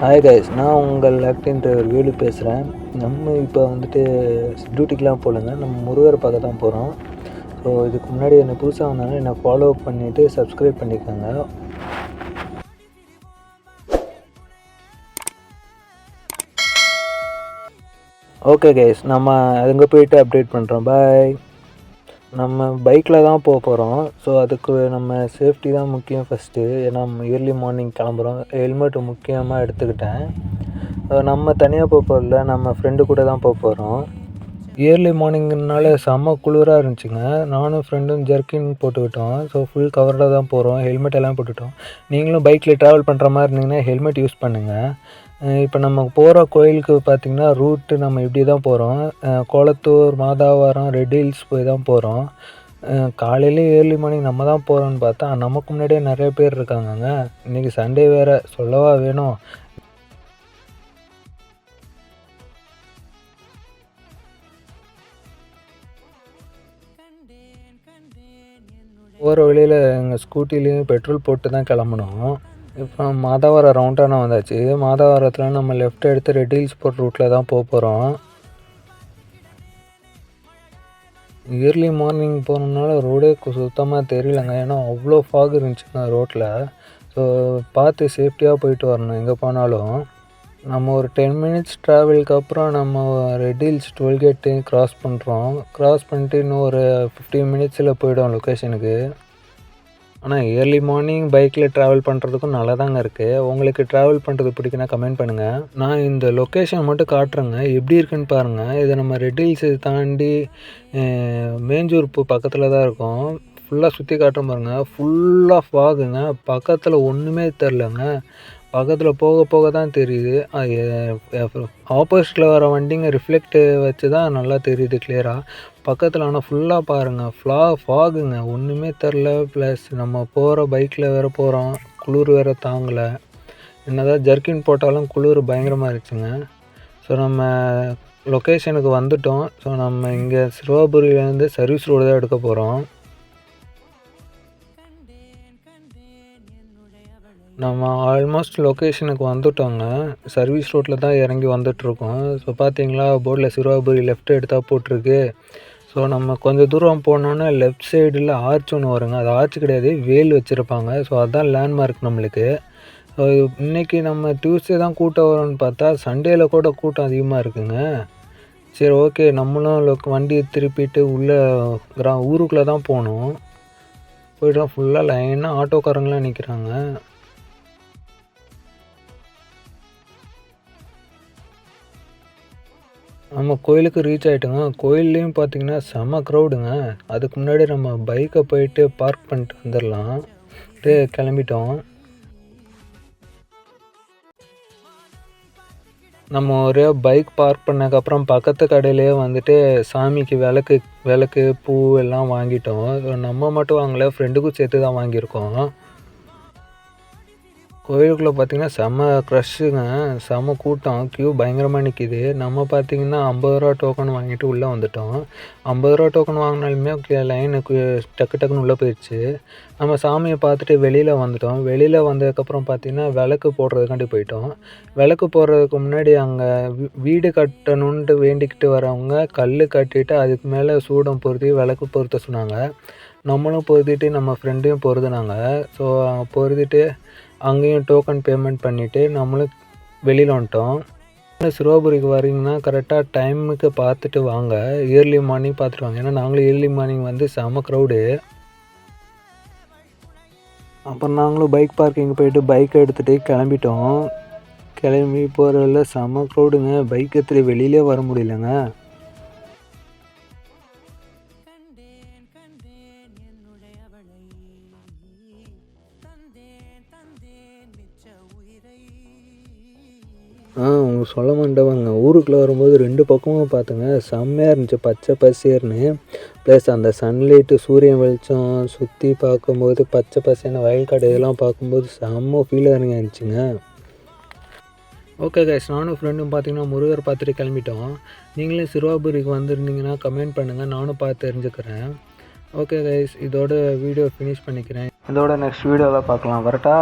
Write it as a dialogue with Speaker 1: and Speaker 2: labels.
Speaker 1: Hi guys, நான் உங்கள் acting driver Velu பேசுகிறேன். நம்ம இப்போ வந்துட்டு டியூட்டிக்கெலாம் போகலங்க, நம்ம முருகரை பார்க்க தான் போகிறோம். ஸோ இதுக்கு முன்னாடி என்னை புதுசாக வந்தாலும் என்னை ஃபாலோ பண்ணிவிட்டு சப்ஸ்கிரைப் பண்ணிக்கோங்க. ஓகே கைஸ், நம்ம அங்கே போயிட்டு அப்டேட் பண்ணுறோம். பாய். நம்ம பைக்கில் தான் போகிறோம். ஸோ அதுக்கு நம்ம சேஃப்டி தான் முக்கியம் ஃபஸ்ட்டு. ஏன்னா இயர்லி மார்னிங் கிளம்புறோம். ஹெல்மெட் முக்கியமாக எடுத்துக்கிட்டேன். நம்ம தனியாக போகிறதில்ல, நம்ம ஃப்ரெண்டு கூட தான் போகிறோம். இயர்லி மார்னிங்னால செம்ம குளிராக இருந்துச்சுங்க. நானும் ஃப்ரெண்டும் ஜர்க்கின் போட்டுக்கிட்டோம். ஸோ ஃபுல் கவர்டாக தான் போகிறோம். ஹெல்மெட் எல்லாம் போட்டுக்கிட்டோம். நீங்களும் பைக்கில் ட்ராவல் பண்ணுற மாதிரி இருந்தீங்கன்னா ஹெல்மெட் யூஸ் பண்ணுங்கள். இப்போ நம்ம போகிற கோயிலுக்கு பார்த்திங்கன்னா ரூட்டு நம்ம இப்படி தான் போகிறோம். கோலத்தூர், மாதாவரம், ரெட் ஹில்ஸ் போய் தான் போகிறோம். காலையிலே ஏர்லி மார்னிங் நம்ம தான் போகிறோன்னு பார்த்தா நமக்கு முன்னாடியே நிறைய பேர் இருக்காங்கங்க. இன்றைக்கி சண்டே வேறு, சொல்லவா வேணும். போகிற வழியில் எங்கள் ஸ்கூட்டிலையும் பெட்ரோல் போட்டு தான் கிளம்பணும். இப்போ மாதாவரம் ரவுண்டானா வந்தாச்சு. மாதாவரத்தில் நம்ம லெஃப்ட் எடுத்து ரெட் ஹில்ஸ் போகிற ரூட்டில் தான் போகிறோம். இயர்லி மார்னிங் போனதுனால ரோடே சுத்தமாக தெரியலங்க. ஏன்னா அவ்வளோ ஃபாக் இருந்துச்சுங்க ரோட்டில். ஸோ பார்த்து சேஃப்டியாக போயிட்டு வரணும் எங்கே போனாலும். நம்ம ஒரு 10 மினிட்ஸ் ட்ராவலுக்கு அப்புறம் நம்ம ரெட் ஹில்ஸ் டோல்கேட்டையும் க்ராஸ் பண்ணுறோம். க்ராஸ் பண்ணிட்டு இன்னும் ஒரு 15 மினிட்ஸில் போய்டும் லொக்கேஷனுக்கு. ஆனால் இயர்லி மார்னிங் பைக்கில் ட்ராவல் பண்ணுறதுக்கும் நல்லா தாங்க இருக்குது. உங்களுக்கு ட்ராவல் பண்ணுறது பிடிக்குன்னா கமெண்ட் பண்ணுங்கள். நான் இந்த லொக்கேஷன் மட்டும் காட்டுறேங்க, எப்படி இருக்குன்னு பாருங்கள். இது நம்ம ரெட் ஹில்ஸை தாண்டி மேஞ்சூர் பக்கத்தில் தான் இருக்கும். ஃபுல்லாக சுற்றி காட்டுறோம் பாருங்கள். ஃபுல்லாக ஃபாகுங்க. பக்கத்தில் ஒன்றுமே தெரிலங்க. பக்கத்தில் போக போக தான் தெரியுது. ஆப்போசிட்டில் வர வண்டிங்க ரிஃப்ளெக்ட் வச்சு தான் நல்லா தெரியுது கிளியராக. பக்கத்தில் ஆனால் ஃபுல்லாக பாருங்கள், ஃபாகுங்க. ஒன்றுமே தெரில. ப்ளஸ் நம்ம போகிற பைக்கில் வேறு போகிறோம். குளிர் வேறு தாங்கலை. என்னதான் ஜர்க்கின் போட்டாலும் குளிர் பயங்கரமாக இருந்துச்சுங்க. ஸோ நம்ம லொக்கேஷனுக்கு வந்துட்டோம். ஸோ நம்ம இங்கே சிறுவாபுரியிலேருந்து சர்வீஸ் ரோடு தான் எடுக்க போகிறோம். நம்ம ஆல்மோஸ்ட் லொக்கேஷனுக்கு வந்துட்டோங்க. சர்வீஸ் ரோட்டில் தான் இறங்கி வந்துட்ருக்கோம். ஸோ பார்த்தீங்களா, போர்டில் சிறுவாபுரி லெஃப்ட் எடுத்தால் போட்டிருக்கு. ஸோ நம்ம கொஞ்சம் தூரம் போனோன்னா லெஃப்ட் சைடில் ஆர்ச் ஒன்று வருங்க. அது ஆர்ச் கிடையாது, வேல் வச்சுருப்பாங்க. ஸோ அதுதான் லேண்ட்மார்க் நம்மளுக்கு. ஸோ இன்றைக்கி நம்ம டியூஸ்டே தான் கூட்டம் வரும்னு பார்த்தா சண்டேயில் கூட கூட்டம் அதிகமாக இருக்குங்க. சரி, ஓகே, நம்மளும் வண்டியை திருப்பிட்டு உள்ளே ஊருக்குள்ளே தான் போகணும். போய்ட்டோம். ஃபுல்லாக லைனாக ஆட்டோக்காரங்களாம் நிற்கிறாங்க. நம்ம கோயிலுக்கு ரீச் ஆகிட்டோங்க. கோயில்லையும் பார்த்திங்கன்னா செம்ம க்ரௌடுங்க. அதுக்கு முன்னாடி நம்ம பைக்கை போயிட்டு பார்க் பண்ணிட்டு வந்துடலாம். கிளம்பிட்டோம். நம்ம ஒரே பைக் பார்க் பண்ணதுக்கப்புறம் பக்கத்து கடையிலேயே வந்துட்டு சாமிக்கு விளக்கு பூ எல்லாம் வாங்கிட்டோம். நம்ம மட்டும் வாங்கலை, ஃப்ரெண்டுக்கும் சேர்த்து தான் வாங்கியிருக்கோம். கோயிலுக்குள்ளே பார்த்திங்கன்னா செம்ம க்ரஷ்ஷுங்க. செம்ம கூட்டம். க்யூ பயங்கரமாக நிற்கிது. நம்ம பார்த்திங்கன்னா 50 ரூபா டோக்கன் வாங்கிட்டு உள்ளே வந்துட்டோம். 50 ரூபா டோக்கன் வாங்கினாலுமே லைனுக்கு டக்குன்னு உள்ளே போயிடுச்சு. நம்ம சாமியை பார்த்துட்டு வெளியில் வந்துட்டோம். வெளியில் வந்ததுக்கப்புறம் பார்த்திங்கன்னா விளக்கு போடுறதுக்காண்டி போயிட்டோம். விளக்கு போடுறதுக்கு முன்னாடி அங்கே வீடு கட்டணுன்ட்டு வேண்டிக்கிட்டு வரவங்க கல் கட்டிட்டு அதுக்கு மேலே சூடம் பொருத்தி விளக்கு பொருத்த சொன்னாங்க. நம்மளும் பொருத்திட்டு நம்ம ஃப்ரெண்டையும் பொருதுனாங்க. ஸோ பொருத்திட்டு அங்கேயும் டோக்கன் பேமெண்ட் பண்ணிவிட்டு நம்மளும் வெளியில் வந்துட்டோம். சிறுவாபுரிக்கு வரீங்கன்னா கரெக்டாக டைமுக்கு பார்த்துட்டு வாங்க. இயர்லி மார்னிங் பார்த்துட்டு வாங்க. ஏன்னா நாங்களும் இயர்லி மார்னிங் வந்து செம்ம க்ரௌடு. அப்புறம் நாங்களும் பைக் பார்க்கிங் போயிட்டு பைக்கை எடுத்துகிட்டு கிளம்பிட்டோம். கிளம்பி போகிறதில்ல செம்ம க்ரௌடுங்க. பைக் எடுத்துகிட்டு வெளியிலே வர முடியலங்க. உங்களுக்கு சொல்ல மாட்டேவாங்க. ஊருக்குள்ளே வரும்போது 2 பக்கமும் பார்த்துங்க செம்மையாக இருந்துச்சு, பச்சை பசேர்னு. ப்ளஸ் அந்த சன்லைட்டு, சூரியன் வெளிச்சம் சுற்றி பார்க்கும்போது பச்சை பசேர்னு வயல்காடு இதெல்லாம் பார்க்கும்போது செம்ம ஃபீலாக இருந்துச்சுங்க. ஓகே கைஸ், நானும் ஃப்ரெண்டும் பார்த்திங்கன்னா முருகர் பார்த்துட்டு கிளம்பிட்டோம். நீங்களும் சிறுவாபுரிக்கு வந்திருந்தீங்கன்னா கமெண்ட் பண்ணுங்கள், நானும் பார்த்து தெரிஞ்சுக்கிறேன். ஓகே கைஸ், இதோட வீடியோ ஃபினிஷ் பண்ணிக்கிறேன். இதோட நெக்ஸ்ட் வீடியோவில் பார்க்கலாம். வரட்டா?